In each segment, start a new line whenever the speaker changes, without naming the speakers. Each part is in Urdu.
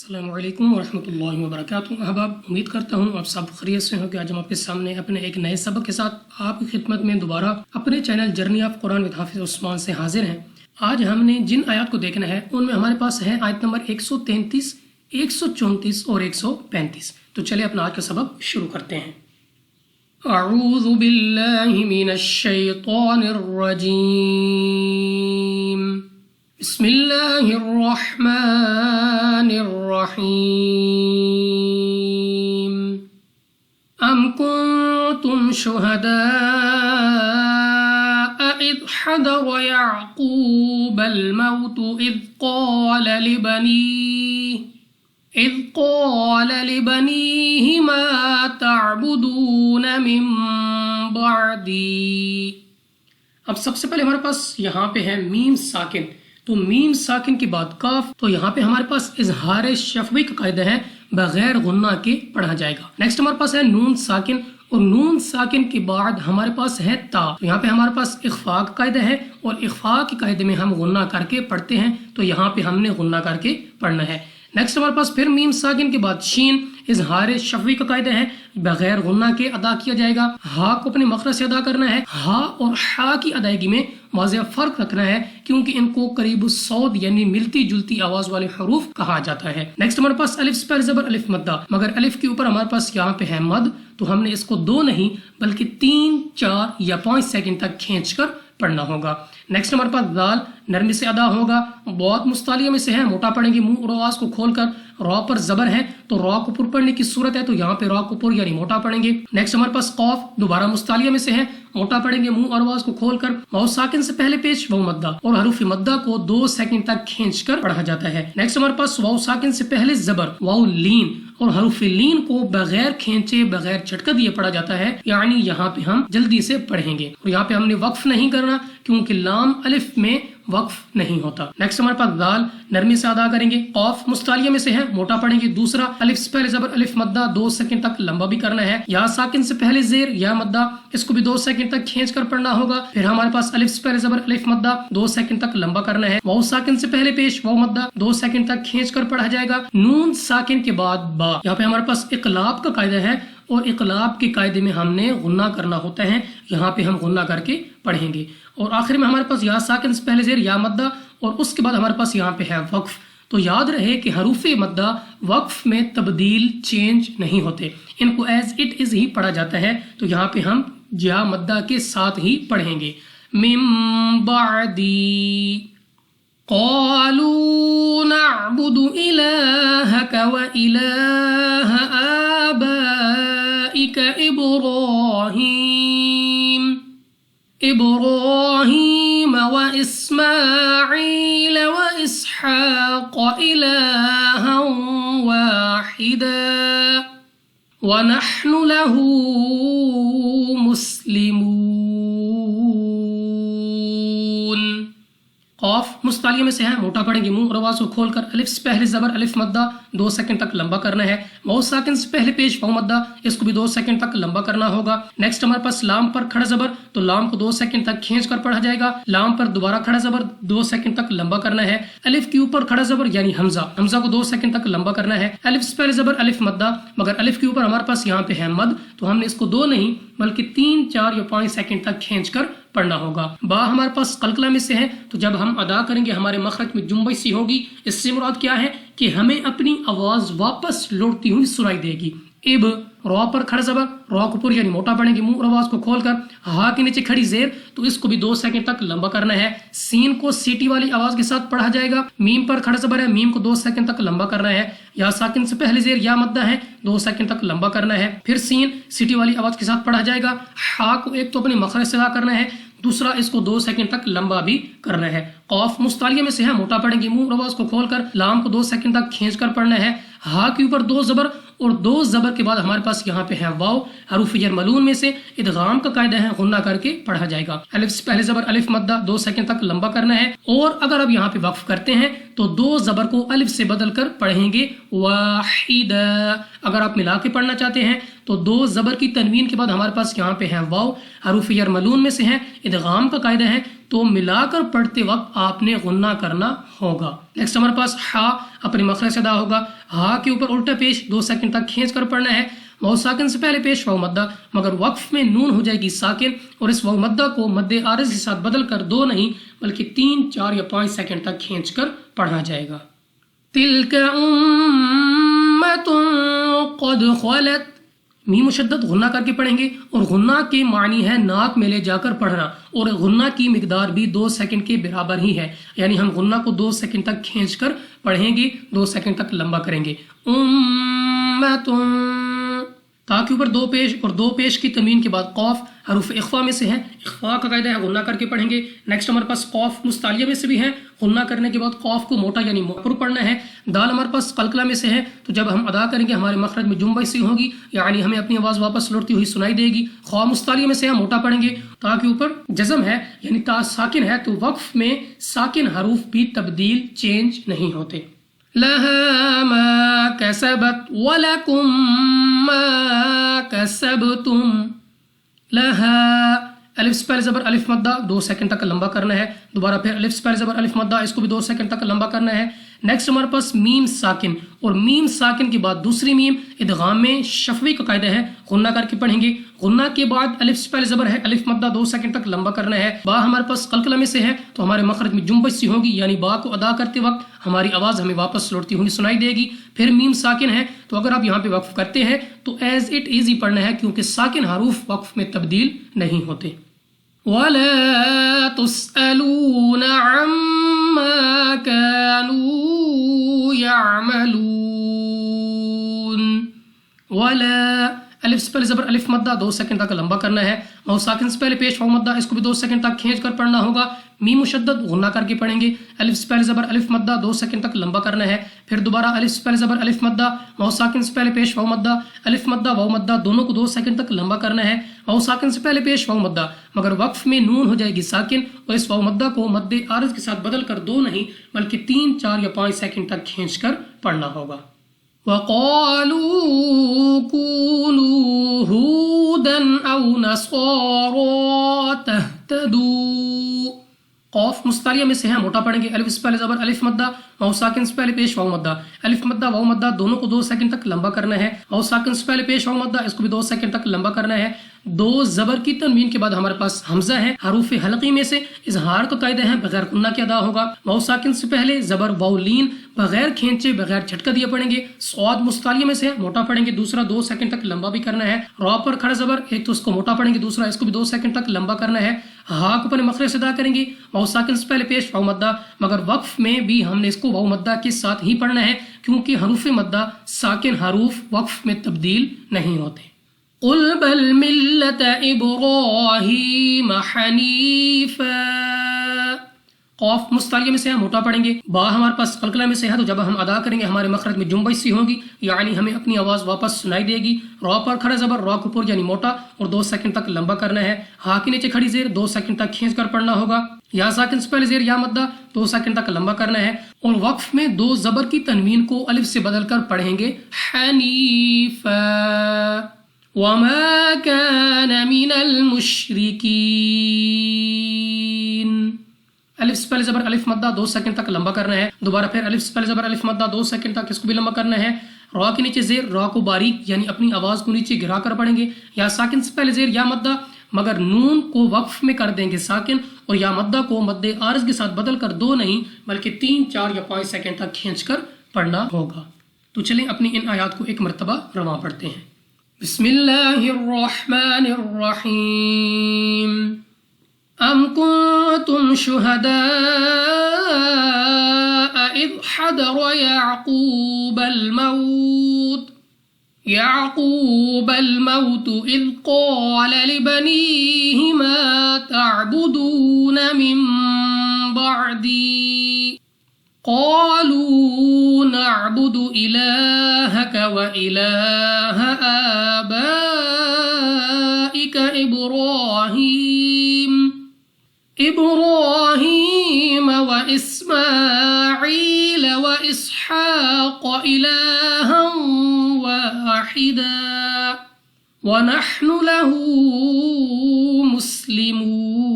السلام علیکم ورحمۃ اللہ وبرکاتہ۔ احباب، امید کرتا ہوں آپ سب خیریت سے ہوں کہ آج ہم آپ کے سامنے اپنے ایک نئے سبق کے ساتھ آپ کی خدمت میں دوبارہ اپنے channel journey of Quran with حافظ عثمان سے حاضر ہیں۔ آج ہم نے جن آیات کو دیکھنا ہے ان میں ہمارے پاس ہے آیت نمبر 133، 134 اور 135۔ تو چلے اپنا آج کا سبق شروع کرتے ہیں۔ اعوذ باللہ من الشیطان الرجیم، بسم اللہ الرحمن الرحیم۔ ام کنتم شہداء اذ حضر یعقوب الموت اذ قال لبنیہ ما تعبدون من بعدی۔ اب سب سے پہلے ہمارے پاس یہاں پہ ہے میم ساکن، تو میم ساکن کے بعد کاف، تو یہاں پہ ہمارے پاس اظہار شفوی کا قاعدہ ہے، بغیر غنہ کے پڑھا جائے گا۔ نیکسٹ ہمارے پاس ہے نون ساکن، اور نون ساکن کے بعد ہمارے پاس ہے تا، تو یہاں پہ ہمارے پاس اخفاء کا قاعدہ ہے، اور اخفاء کے قاعدے میں ہم غنہ کر کے پڑھتے ہیں، تو یہاں پہ ہم نے غنہ کر کے پڑھنا ہے۔ نیکسٹ ہمارے پاس پھر میم ساکن کے بعد شین، اظہار شفوی کا قاعدہ ہے، بغیر غنہ کے ادا کیا جائے گا۔ ہا کو اپنے مخرج سے ادا کرنا ہے، ہا اور ہا کی ادائیگی میں واضح فرق رکھنا ہے، کیونکہ ان کو قریب الصوت یعنی ملتی جلتی آواز والے حروف کہا جاتا ہے۔ نیکسٹ ہمارے پاس الف سے پہلے زبر الف مدہ، مگر الف کے اوپر ہمارے پاس یہاں پہ ہے مد، تو ہم نے اس کو 2 نہیں بلکہ 3، 4 یا 5 سیکنڈ تک کھینچ کر پڑھنا ہوگا۔ نیکسٹ ہمارے پاس دال نرمی سے ادا ہوگا، بہت مستعلیہ میں سے ہے، موٹا پڑھیں گے منہ اور آواز کو کھول کر، را پر زبر ہے تو را کو پر پڑھنے کی صورت ہے، تو یہاں پہ را کو پر یعنی موٹا پڑھیں گے۔ نیکسٹ ہمارے پاس قوف دوبارہ مستعلیہ میں سے ہے، موٹا پڑھیں گے منہ اور آواز کو کھول کر، واو ساکن سے پہلے پیش واو مدہ، اور حروف مدہ کو 2 سیکنڈ تک کھینچ کر پڑھا جاتا ہے۔ نیکسٹ ہمارے پاس واو ساکن سے پہلے زبر واو لین، اور حروف لین کو بغیر کھینچے بغیر جھٹکا دیے پڑھا جاتا ہے، یعنی یہاں پہ ہم جلدی سے پڑھیں گے، اور یہاں پہ ہم نے وقف نہیں کرنا کیونکہ لام الف میں وقف نہیں ہوتا۔ نیکسٹ ہمارے پاس دال نرمی سے ادا کریں گے، قاف مستعلیہ میں سے ہے، موٹا پڑھیں گے، دوسرا الف سے پہلے زبر الف مدہ 2 سیکنڈ تک لمبا بھی کرنا ہے، یا ساکن سے پہلے زیر یا مدہ، اس کو بھی 2 سیکنڈ تک کھینچ کر پڑھنا ہوگا۔ پھر ہمارے پاس الف سے پہلے زبر الف مدہ 2 سیکنڈ تک لمبا کرنا ہے، واو ساکن سے پہلے پیش واو مدہ 2 سیکنڈ تک کھینچ کر پڑھا جائے گا۔ نون ساکن کے بعد با، یہاں پہ ہمارے پاس اقلاب کا قاعدہ ہے، اور اقلاب کے قاعدے میں ہم نے غنہ کرنا ہوتا ہے، یہاں پہ ہم غنہ کر کے پڑھیں گے۔ اور آخر میں ہمارے پاس یا ساکن سے پہلے زیر یا مدہ، اور اس کے بعد ہمارے پاس یہاں پہ ہے وقف۔ تو یاد رہے کہ حروف مدہ وقف میں تبدیل چینج نہیں ہوتے، ان کو ایز اٹ از ہی پڑھا جاتا ہے، تو یہاں پہ ہم یا مدہ کے ساتھ ہی پڑھیں گے۔ من بعدی قالوا نعبد إلهك وإله آبائك إبراهيم وإسماعيل وإسحاق إلها واحدا ونحن له مسلمون۔ قاف مستعلیہ میں سے ہے، موٹا پڑھیں گے منہ اور آواز کو کھول کر، الف سے پہلے زبر الف مدہ 2 سیکنڈ تک لمبا کرنا ہے، واو ساکن سے پہلے پیش واو مدہ، اس کو بھی 2 سیکنڈ تک لمبا کرنا ہوگا۔ نیکسٹ ہمارے پاس لام پر کھڑا زبر، تو لام کو 2 سیکنڈ تک کھینچ کر پڑھا جائے گا، لام پر دوبارہ کھڑا زبر 2 سیکنڈ تک لمبا کرنا ہے۔ الف کے اوپر کھڑا زبر یعنی حمزہ، حمزہ کو 2 سیکنڈ تک لمبا کرنا ہے۔ الف سے پہلے زبر الف مدہ، مگر الف کے اوپر ہمارے پاس یہاں پہ ہے مد، تو ہم نے اس کو 2 نہیں بلکہ 3، 4 یا 5 سیکنڈ تک کھینچ کر پڑھنا ہوگا۔ با ہمارے پاس قلقلہ میں سے ہے، تو جب ہم ادا کریں گے ہمارے مخرج میں جنبش سی ہوگی، اس سے مراد کیا ہے کہ ہمیں اپنی آواز واپس لوٹتی ہوئی سنائی دے گی۔ اب را پر کھڑا زبر، را کو پر یعنی موٹا پڑھیں گے منہ اور آواز کو کھول کر، ہا کے نیچے کھڑی زیر، تو اس کو بھی 2 سیکنڈ تک لمبا کرنا ہے۔ سین کو سیٹی والی آواز کے ساتھ پڑھا جائے گا، میم پر کھڑا زبر ہے، میم کو 2 سیکنڈ تک لمبا کرنا ہے، یا ساکن سے پہلے زیر یا مدہ ہے 2 سیکنڈ تک لمبا کرنا ہے۔ پھر سین سیٹی والی آواز کے ساتھ پڑھا جائے گا، ہا کو ایک تو اپنے مخرج سے ادا کرنا ہے، دوسرا اس کو 2 سیکنڈ تک لمبا بھی کرنا ہے۔ قاف مستعلیہ میں سے ہے، موٹا پڑھیں گے منہ اور آواز کو کھول کر، لام کو 2 سیکنڈ تک کھینچ کر پڑھنا ہے، ہا کے اوپر 2 زبر، اور 2 زبر کے بعد ہمارے پاس یہاں پہ ہے واو، حروف جر ملون میں سے ادغام کا قاعدہ ہے، غنہ کر کے پڑھا جائے گا۔ الف سے پہلے زبر الف مدہ 2 سیکنڈ تک لمبا کرنا ہے، اور اگر اب یہاں پہ وقف کرتے ہیں تو 2 زبر کو الف سے بدل کر پڑھیں گے واحدہ۔ اگر آپ ملا کے پڑھنا چاہتے ہیں تو 2 زبر کی تنوین کے بعد ہمارے پاس یہاں پہ ہے واو، حروف جر ملون میں سے ہے، ادغام کا قاعدہ ہے، تو ملا کر پڑھتے وقت آپ نے غنہ کرنا ہوگا۔ نیکسٹ ہمارے پاس ہا اپنے مخرج سے ادا ہوگا، ہا کے اوپر الٹا پیش 2 سیکنڈ تک کھینچ کر پڑھنا ہے۔ واو ساکن سے پہلے پیش واو مدہ، مگر وقف میں نون ہو جائے گی ساکن، اور اس واو مدہ کو مد عارض کے ساتھ بدل کر 2 نہیں بلکہ 3، 4 یا 5 سیکنڈ تک کھینچ کر پڑھا جائے گا۔ تلک امۃ قد خلت، میم مشدد غنہ کر کے پڑھیں گے، اور غنہ کے معنی ہے ناک میں لے جا کر پڑھنا، اور غنہ کی مقدار بھی 2 سیکنڈ کے برابر ہی ہے، یعنی ہم غنہ کو 2 سیکنڈ تک کھینچ کر پڑھیں گے، 2 سیکنڈ تک لمبا کریں گے۔ امۃ، تا کے اوپر 2 پیش اور 2 پیش کی تنوین کے بعد قاف حروف اخفا میں سے ہے، اخفا کا قاعدہ ہے غنہ کر کے پڑھیں گے۔ نیکسٹ ہمارے پاس قاف مستعلیہ میں سے بھی ہے، غنہ کرنے کے بعد قاف کو موٹا یعنی پر پڑھنا ہے۔ دال ہمارے پاس قلقلہ میں سے ہے، تو جب ہم ادا کریں گے ہمارے مخرج میں جنبش سی ہوگی، یعنی ہمیں اپنی آواز واپس لوٹتی ہوئی سنائی دے گی۔ خا مستعلیہ میں سے ہے، موٹا پڑھیں گے۔ تا کے اوپر جزم ہے یعنی تا ساکن ہے، تو وقف میں ساکن حروف بھی تبدیل چینج نہیں ہوتے۔ لها ما كسبت ولكم ما كسبتم، لها الف سے پہلے زبر الف مدہ 2 سیکنڈ تک لمبا کرنا ہے، دوبارہ پھر الف سے پہلے زبر الف مدہ، اس کو بھی 2 سیکنڈ تک لمبا کرنا ہے۔ نیکسٹ ہمارے پاس میم ساکن، اور میم ساکن کے بعد دوسری میم ادغام میں شفوی کا قاعدہ ہے، غنہ کر کے پڑھیں گے۔ غنہ کے بعد الف سے پہلے زبر ہے الف مدہ 2 سیکنڈ تک لمبا کرنا ہے۔ با ہمارے پاس قلقلہ میں سے ہے، تو ہمارے مخرج میں جنبش سی ہوگی، یعنی با کو ادا کرتے وقت ہماری آواز ہمیں واپس لوٹتی ہوئی سنائی دے گی۔ پھر میم ساکن ہے، تو اگر آپ یہاں پہ وقف کرتے ہیں تو ایز اٹ ایزی پڑھنا ہے، کیونکہ ساکن حروف وقف میں تبدیل نہیں ہوتے۔ وَلَا تُسْأَلُونَ عَمَّا كَانُوا يَعْمَلُونَ، وَلَا الف سے پہلے زبر الف مدہ 2 سیکنڈ تک لمبا کرنا ہے، واو ساکن سے پہلے پیش واو مدہ، اس کو بھی 2 سیکنڈ تک کھینچ کر پڑھنا ہوگا۔ میم مشدد غنہ کر کے پڑھیں گے، الف سے پہلے زبر الف مدہ 2 سیکنڈ تک لمبا کرنا ہے، پھر دوبارہ الف سے پہلے زبر الف مدہ، واو ساکن سے پہلے پیش واو مدہ، الف مدہ واو مدہ دونوں کو 2 سیکنڈ تک لمبا کرنا ہے۔ واو ساکن سے پہلے پیش واو مدہ، مگر وقف میں نون ہو جائے گی ساکن، اور اس واو مدہ کو مد عارض کے ساتھ بدل کر 2 نہیں بلکہ 3، 4 یا 5 سیکنڈ تک کھینچ کر پڑھنا ہوگا۔ وَقَالُوا كُونُوا هُودًا أَوْ نَصَارَىٰ تَهْتَدُوا، قاف مستعلیہ میں سے ہے، موٹا پڑھیں گے، الف سے پہلے زبر الف مدہ، واو ساکن سے پہلے پیش واو مدہ، الف مدہ واو مدہ دونوں کو 2 سیکنڈ تک لمبا کرنا ہے۔ واو ساکن سے پہلے پیش واو مدہ، اس کو بھی 2 سیکنڈ تک لمبا کرنا ہے۔ 2 زبر کی تنوین کے بعد ہمارے پاس حمزہ ہے، حروف حلقی میں سے اظہار کا قاعدہ ہے بغیر غنہ کے ادا ہوگا۔ واو ساکن سے پہلے زبر واو لین بغیر کھینچے بغیر جھٹکا دیے پڑھیں گے۔ صاد مستعلیہ میں سے موٹا پڑھیں گے، دوسرا 2 سیکنڈ تک لمبا بھی کرنا ہے۔ را پر کھڑا زبر، ایک تو اس کو موٹا پڑھیں گے، دوسرا اس کو بھی 2 سیکنڈ تک لمبا کرنا ہے۔ ہا کو اپنے مخرج سے ادا کریں گے، واو ساکن سے پہلے پیش واو مدہ، مگر وقف میں بھی ہم نے اس کو واو مدہ کے ساتھ ہی پڑھنا ہے، کیونکہ حروف مدہ ساکن حروف وقف میں تبدیل نہیں ہوتے۔ قل بل ملت ابراہیم حنیفا، قاف مستعلیہ میں سے موٹا پڑھیں گے، با ہمارے پاس قلقلہ میں سے ہے، تو جب ہم ادا کریں گے ہمارے مخرج میں جنبش سی ہوگی، یعنی ہمیں اپنی آواز واپس سنائی دے گی۔ را پر کھڑا زبر، را کو پر یعنی موٹا، اور 2 سیکنڈ تک لمبا کرنا ہے۔ ہا کے نیچے کھڑی زیر 2 سیکنڈ تک کھینچ کر پڑھنا ہوگا۔ یا ساکن سے پہلے زیر یا مدہ 2 سیکنڈ تک لمبا کرنا ہے، اور وقف میں 2 زبر کی تنوین کو الف سے بدل کر پڑھیں گے حنیفا وما كان من المشركين، الف سے پہلے زبر الف مدہ 2 سیکنڈ تک لمبا کرنا ہے، دوبارہ پھر الف سے پہلے زبر الف مدہ 2 سیکنڈ تک اس کو بھی لمبا کرنا ہے۔ را کے نیچے زیر، را کو باریک یعنی اپنی آواز کو نیچے گرا کر پڑھیں گے۔ یا ساکن سے پہلے زیر یا مدہ، مگر نون کو وقف میں کر دیں گے ساکن، اور یا مدہ کو مد عارض کے ساتھ بدل کر 2 نہیں بلکہ 3، 4 یا 5 سیکنڈ تک کھینچ کر پڑھنا ہوگا۔ تو چلیں اپنی ان آیات کو ایک مرتبہ رواں پڑھتے ہیں۔ بسم اللہ الرحمن الرحیم۔ ام کنتم شہداء اذ حضر يعقوب الموت إذ قال لبنيه ما تعبدون من بعدي قالوا نعبد إلهك وإله آبائك إبراهيم وإسماعيل وإسحاق إلها واحدا ونحن له مسلمون۔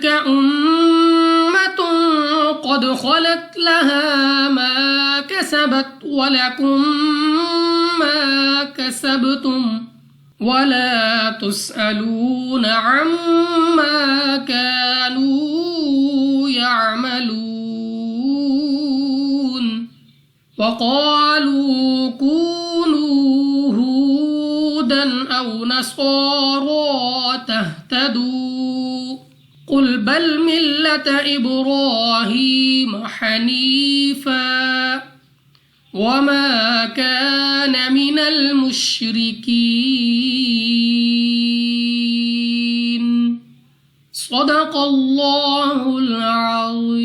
تلك أمة قد خلت لها ما كسبت ولكم ما كسبتم ولا تسألون عما كانوا يعملون وقالوا كونوا هودا أو نصارى تهتدوا قل بل ملة إبراهيم حنيفا وما كان من المشركين صدق الله العظيم.